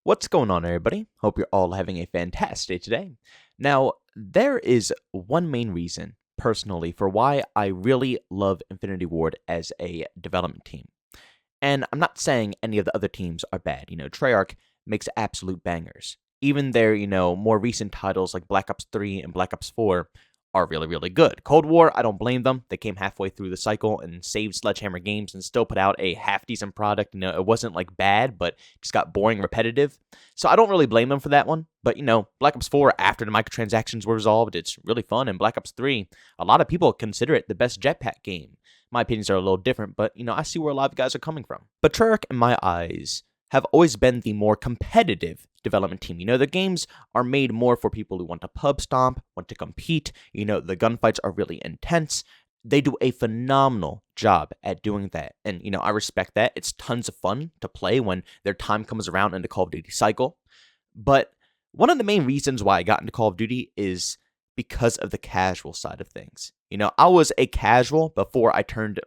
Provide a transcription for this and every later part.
What's going on, everybody? Hope you're all having a fantastic day today. Now, there is one main reason, personally, for why I really love Infinity Ward as a development team. And I'm not saying any of the other teams are bad. Treyarch makes absolute bangers. Even their, more recent titles like Black Ops 3 and Black Ops 4 are really, really good. Cold War, I don't blame them. They came halfway through the cycle and saved Sledgehammer Games and still put out a half-decent product. It wasn't like bad, but just got boring, repetitive. So I don't really blame them for that one. But, Black Ops 4, after the microtransactions were resolved, it's really fun. And Black Ops 3, a lot of people consider it the best jetpack game. My opinions are a little different, but, I see where a lot of guys are coming from. But Treyarch, in my eyes, have always been the more competitive development team. The games are made more for people who want to pub stomp, want to compete. The gunfights are really intense. They do a phenomenal job at doing that. And, I respect that. It's tons of fun to play when their time comes around in the Call of Duty cycle. But one of the main reasons why I got into Call of Duty is because of the casual side of things. I was a casual before I turned,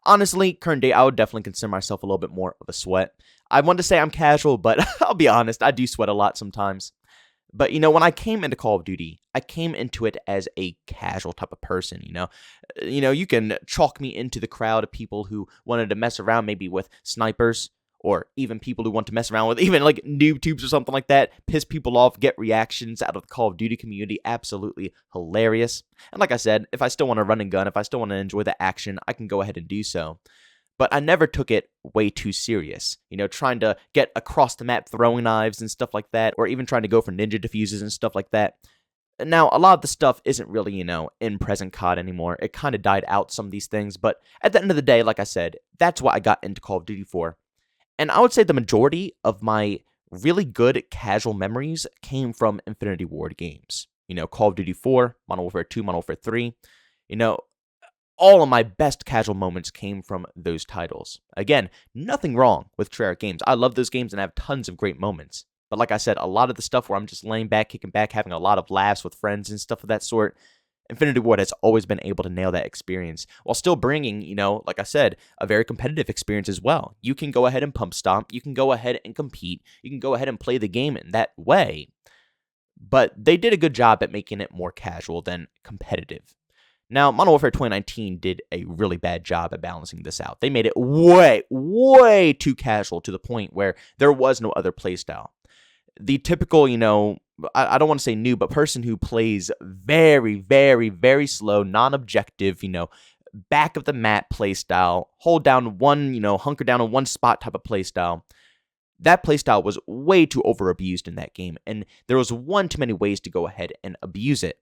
honestly, current day, I would definitely consider myself a little bit more of a sweat. I want to say I'm casual, but I'll be honest, I do sweat a lot sometimes. But, when I came into Call of Duty, I came into it as a casual type of person, You can chalk me into the crowd of people who wanted to mess around maybe with snipers, or even people who want to mess around with even like noob tubes or something like that, piss people off, get reactions out of the Call of Duty community. Absolutely hilarious. And like I said, if I still want to run and gun, if I still want to enjoy the action, I can go ahead and do so. But I never took it way too serious, trying to get across the map throwing knives and stuff like that, or even trying to go for ninja diffuses and stuff like that. Now, a lot of the stuff isn't really, in present COD anymore. It kind of died out, some of these things. But at the end of the day, like I said, that's what I got into Call of Duty for. And I would say the majority of my really good casual memories came from Infinity Ward games. Call of Duty 4, Modern Warfare 2, Modern Warfare 3. All of my best casual moments came from those titles. Again, nothing wrong with Treyarch games. I love those games and I have tons of great moments. But like I said, a lot of the stuff where I'm just laying back, kicking back, having a lot of laughs with friends and stuff of that sort, Infinity Ward has always been able to nail that experience while still bringing, like I said, a very competitive experience as well. You can go ahead and pump stomp. You can go ahead and compete. You can go ahead and play the game in that way. But they did a good job at making it more casual than competitive. Now, Modern Warfare 2019 did a really bad job at balancing this out. They made it way, way too casual to the point where there was no other playstyle. The typical, I don't want to say noob, but person who plays very, very, very slow, non-objective, back of the map playstyle, hold down one, hunker down in one spot type of playstyle. That playstyle was way too over-abused in that game, and there was one too many ways to go ahead and abuse it.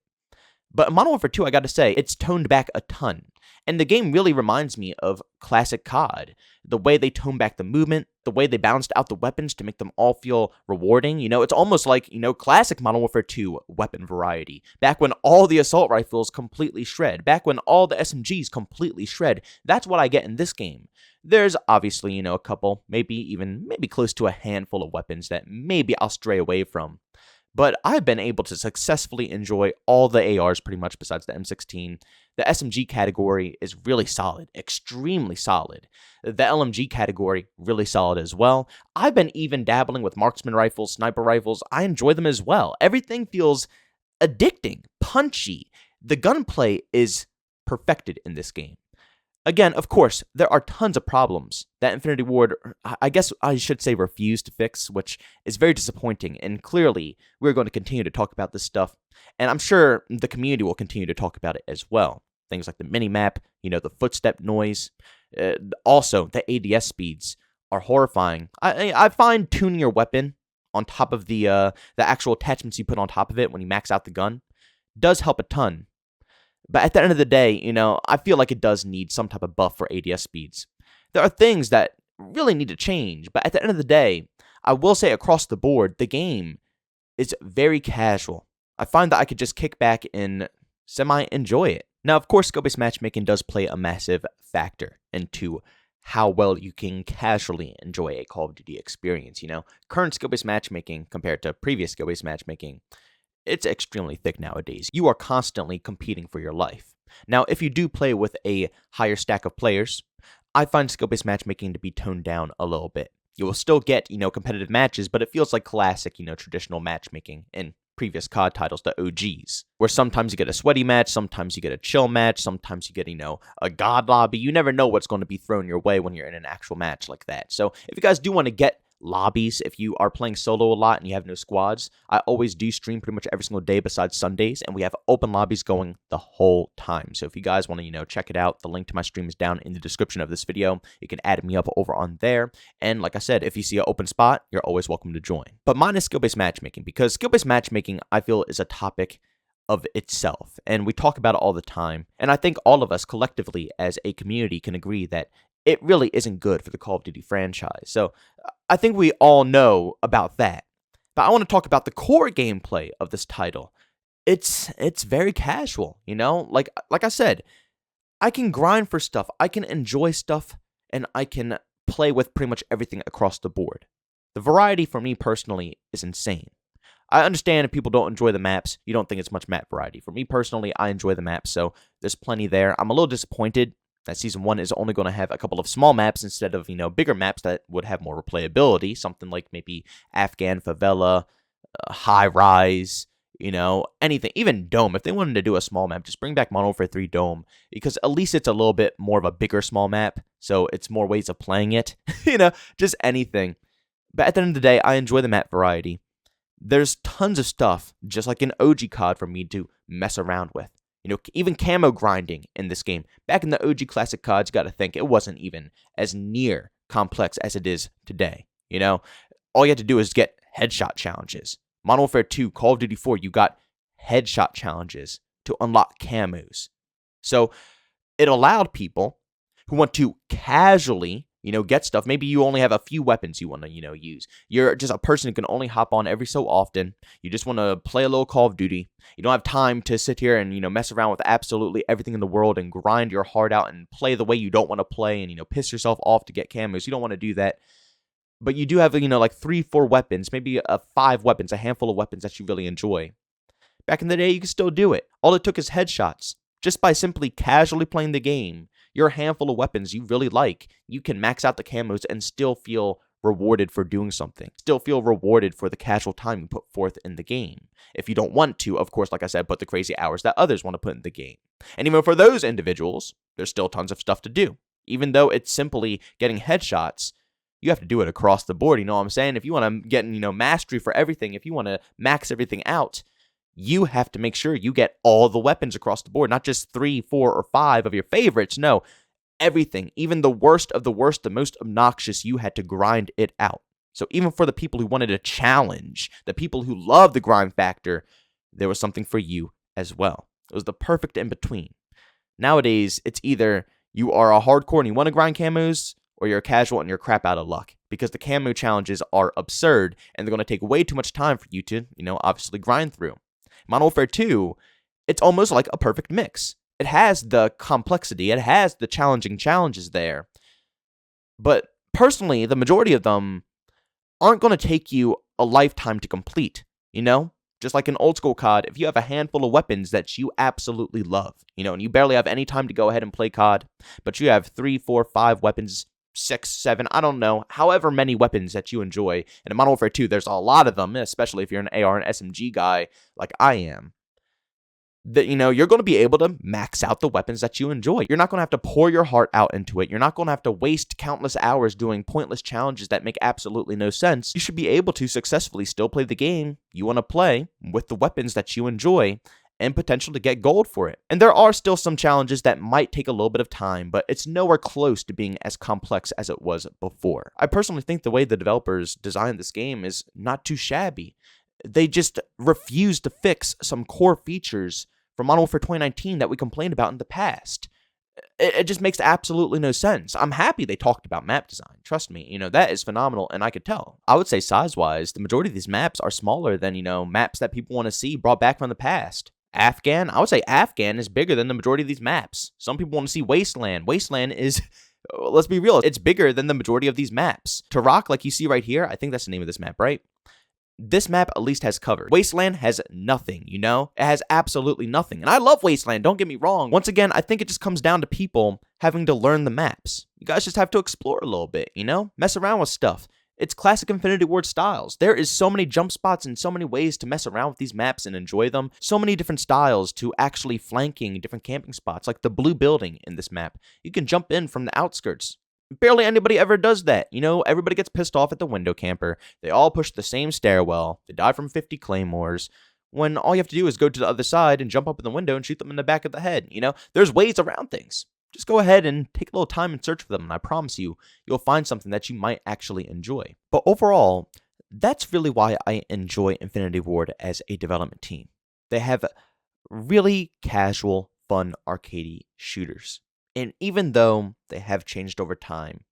But in Modern Warfare 2, I gotta say, it's toned back a ton. And the game really reminds me of classic COD. The way they toned back the movement, the way they balanced out the weapons to make them all feel rewarding. It's almost like, classic Modern Warfare 2 weapon variety. Back when all the assault rifles completely shred. Back when all the SMGs completely shred. That's what I get in this game. There's obviously, a couple, maybe close to a handful of weapons that maybe I'll stray away from. But I've been able to successfully enjoy all the ARs pretty much besides the M16. The SMG category is really solid, extremely solid. The LMG category, really solid as well. I've been even dabbling with marksman rifles, sniper rifles. I enjoy them as well. Everything feels addicting, punchy. The gunplay is perfected in this game. Again, of course, there are tons of problems that Infinity Ward, I guess I should say, refused to fix, which is very disappointing. And clearly, we're going to continue to talk about this stuff. And I'm sure the community will continue to talk about it as well. Things like the minimap, the footstep noise. Also, the ADS speeds are horrifying. I find tuning your weapon on top of the actual attachments you put on top of it when you max out the gun does help a ton. But at the end of the day, I feel like it does need some type of buff for ADS speeds. There are things that really need to change, but at the end of the day, I will say across the board, the game is very casual. I find that I could just kick back and semi-enjoy it. Now, of course, skill-based matchmaking does play a massive factor into how well you can casually enjoy a Call of Duty experience, Current skill-based matchmaking compared to previous skill-based matchmaking, it's extremely thick nowadays. You are constantly competing for your life. Now, if you do play with a higher stack of players, I find skill-based matchmaking to be toned down a little bit. You will still get, competitive matches, but it feels like classic, traditional matchmaking in previous COD titles, the OGs, where sometimes you get a sweaty match, sometimes you get a chill match, sometimes you get, a god lobby. You never know what's going to be thrown your way when you're in an actual match like that. So if you guys do want to get lobbies, if you are playing solo a lot and you have no squads, I always do stream pretty much every single day besides Sundays, and we have open lobbies going the whole time. So if you guys want to, check it out, the link to my stream is down in the description of this video. You can add me up over on there, and like I said, if you see an open spot, you're always welcome to join. But mine is skill-based matchmaking, because skill-based matchmaking, I feel, is a topic of itself, and we talk about it all the time, and I think all of us collectively as a community can agree that it really isn't good for the Call of Duty franchise. So I think we all know about that. But I want to talk about the core gameplay of this title. It's very casual, Like I said, I can grind for stuff, I can enjoy stuff, and I can play with pretty much everything across the board. The variety for me personally is insane. I understand if people don't enjoy the maps, you don't think it's much map variety. For me personally, I enjoy the maps, so there's plenty there. I'm a little disappointed that Season 1 is only going to have a couple of small maps instead of, bigger maps that would have more replayability. Something like maybe Afghan Favela, High Rise, anything. Even Dome. If they wanted to do a small map, just bring back Modern Warfare 3 Dome, because at least it's a little bit more of a bigger small map, so it's more ways of playing it. Just anything. But at the end of the day, I enjoy the map variety. There's tons of stuff, just like an OG COD, for me to mess around with. Even camo grinding in this game. Back in the OG classic CODs, you got to think, it wasn't even as near complex as it is today. All you had to do is get headshot challenges. Modern Warfare 2, Call of Duty 4, you got headshot challenges to unlock camos. So it allowed people who want to casually, get stuff. Maybe you only have a few weapons you want to, use. You're just a person who can only hop on every so often. You just want to play a little Call of Duty. You don't have time to sit here and, mess around with absolutely everything in the world and grind your heart out and play the way you don't want to play and, piss yourself off to get camos. You don't want to do that. But you do have, like 3-4 weapons, maybe 5 weapons, a handful of weapons that you really enjoy. Back in the day, you could still do it. All it took is headshots. Just by simply casually playing the game, your handful of weapons you really like, you can max out the camos and still feel rewarded for doing something. Still feel rewarded for the casual time you put forth in the game. If you don't want to, of course, like I said, put the crazy hours that others want to put in the game. And even for those individuals, there's still tons of stuff to do. Even though it's simply getting headshots, you have to do it across the board, you know what I'm saying? If you want to get, mastery for everything, if you want to max everything out, you have to make sure you get all the weapons across the board, not just 3, 4, or 5 of your favorites. No, everything, even the worst of the worst, the most obnoxious, you had to grind it out. So even for the people who wanted a challenge, the people who love the grind factor, there was something for you as well. It was the perfect in between. Nowadays, it's either you are a hardcore and you want to grind camos, or you're a casual and you're crap out of luck, because the camo challenges are absurd and they're going to take way too much time for you to, obviously grind through. Modern Warfare 2, it's almost like a perfect mix. It has the complexity, it has the challenging challenges there. But personally, the majority of them aren't going to take you a lifetime to complete, Just like in old school COD, if you have a handful of weapons that you absolutely love, and you barely have any time to go ahead and play COD, but you have 3, 4, 5 weapons, 6, 7, I don't know, however many weapons that you enjoy. And in Modern Warfare 2, there's a lot of them, especially if you're an AR and SMG guy like I am. That, you're going to be able to max out the weapons that you enjoy. You're not going to have to pour your heart out into it. You're not going to have to waste countless hours doing pointless challenges that make absolutely no sense. You should be able to successfully still play the game you want to play with the weapons that you enjoy, and potential to get gold for it. And there are still some challenges that might take a little bit of time, but it's nowhere close to being as complex as it was before. I personally think the way the developers designed this game is not too shabby. They just refuse to fix some core features from Modern Warfare 2019 that we complained about in the past. It just makes absolutely no sense. I'm happy they talked about map design. Trust me, that is phenomenal, and I could tell. I would say size-wise, the majority of these maps are smaller than, maps that people want to see brought back from the past. Afghan, I would say Afghan is bigger than the majority of these maps. Some people want to see Wasteland. Wasteland is, let's be real, it's bigger than the majority of these maps. Turok, like you see right here, I think that's the name of this map, right? This map at least has cover. Wasteland has nothing, It has absolutely nothing. And I love Wasteland, don't get me wrong. Once again, I think it just comes down to people having to learn the maps. You guys just have to explore a little bit, Mess around with stuff. It's classic Infinity Ward styles. There is so many jump spots and so many ways to mess around with these maps and enjoy them. So many different styles to actually flanking different camping spots, like the blue building in this map. You can jump in from the outskirts. Barely anybody ever does that. Everybody gets pissed off at the window camper. They all push the same stairwell. They die from 50 claymores. When all you have to do is go to the other side and jump up in the window and shoot them in the back of the head. There's ways around things. Just go ahead and take a little time and search for them, and I promise you, you'll find something that you might actually enjoy. But overall, that's really why I enjoy Infinity Ward as a development team. They have really casual, fun, arcadey shooters. And even though they have changed over time,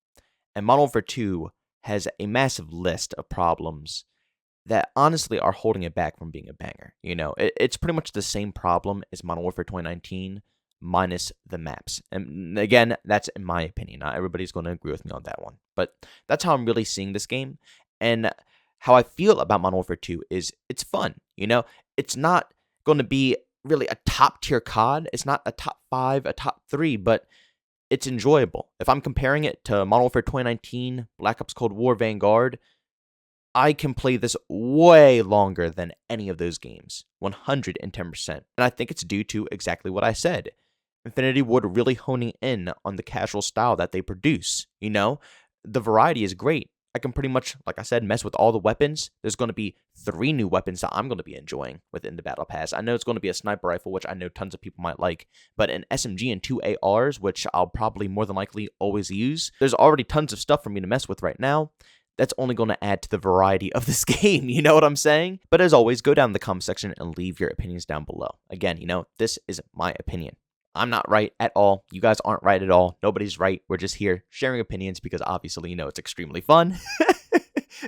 and Modern Warfare 2 has a massive list of problems that honestly are holding it back from being a banger. It's pretty much the same problem as Modern Warfare 2019, minus the maps. And again, that's in my opinion. Not everybody's going to agree with me on that one. But that's how I'm really seeing this game. And how I feel about Modern Warfare 2 is it's fun. It's not going to be really a top tier COD. It's not a top 5, a top 3, but it's enjoyable. If I'm comparing it to Modern Warfare 2019, Black Ops Cold War, Vanguard, I can play this way longer than any of those games, 110%. And I think it's due to exactly what I said. Infinity Ward really honing in on the casual style that they produce. The variety is great. I can pretty much, like I said, mess with all the weapons. There's going to be 3 new weapons that I'm going to be enjoying within the Battle Pass. I know it's going to be a sniper rifle, which I know tons of people might like, but an SMG and 2 ARs, which I'll probably more than likely always use. There's already tons of stuff for me to mess with right now. That's only going to add to the variety of this game, you know what I'm saying? But as always, go down in the comment section and leave your opinions down below. Again, this is my opinion. I'm not right at all. You guys aren't right at all. Nobody's right. We're just here sharing opinions because obviously, it's extremely fun.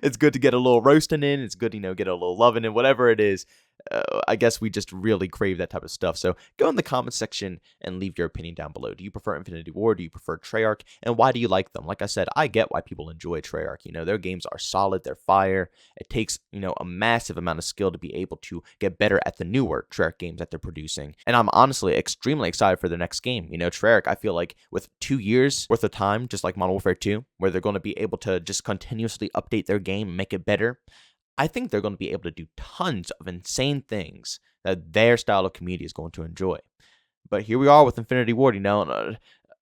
It's good to get a little roasting in. It's good to, get a little loving in, whatever it is. I guess we just really crave that type of stuff. So go in the comment section and leave your opinion down below. Do you prefer Infinity Ward? Do you prefer Treyarch? And why do you like them? Like I said, I get why people enjoy Treyarch. Their games are solid. They're fire. It takes, a massive amount of skill to be able to get better at the newer Treyarch games that they're producing. And I'm honestly extremely excited for the next game. Treyarch, I feel like with 2 years worth of time, just like Modern Warfare 2, where they're going to be able to just continuously update their game and make it better, I think they're going to be able to do tons of insane things that their style of community is going to enjoy. But here we are with Infinity Ward,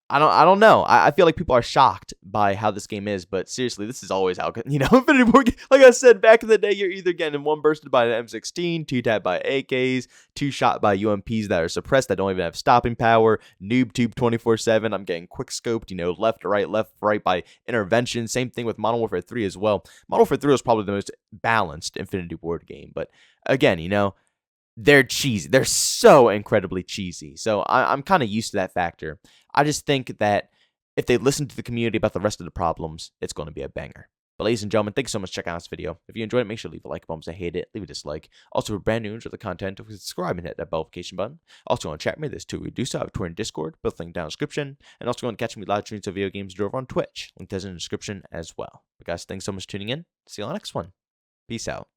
I don't know. I feel like people are shocked by how this game is, but seriously, this is always how, Infinity Ward, like I said, back in the day, you're either getting 1 bursted by an M16, 2 tapped by AKs, 2 shot by UMPs that are suppressed, that don't even have stopping power, noob tube 24/7, I'm getting quick scoped, left, right by intervention. Same thing with Modern Warfare 3 as well. Modern Warfare 3 was probably the most balanced Infinity Ward game, but again, they're cheesy. They're so incredibly cheesy. So I'm kind of used to that factor. I just think that if they listen to the community about the rest of the problems, it's going to be a banger. But ladies and gentlemen, thank you so much for checking out this video. If you enjoyed it, make sure to leave a like button. If you hate it, leave a dislike. Also, if you're brand new and enjoy the content, don't forget to subscribe and hit that bell notification button. Also, on chat me, there's 2 we do so. I have Twitter and Discord, both linked down in the description. And also, going to catch me live streams of video games over on Twitch. Link is in the description as well. But guys, thanks so much for tuning in. See you on the next one. Peace out.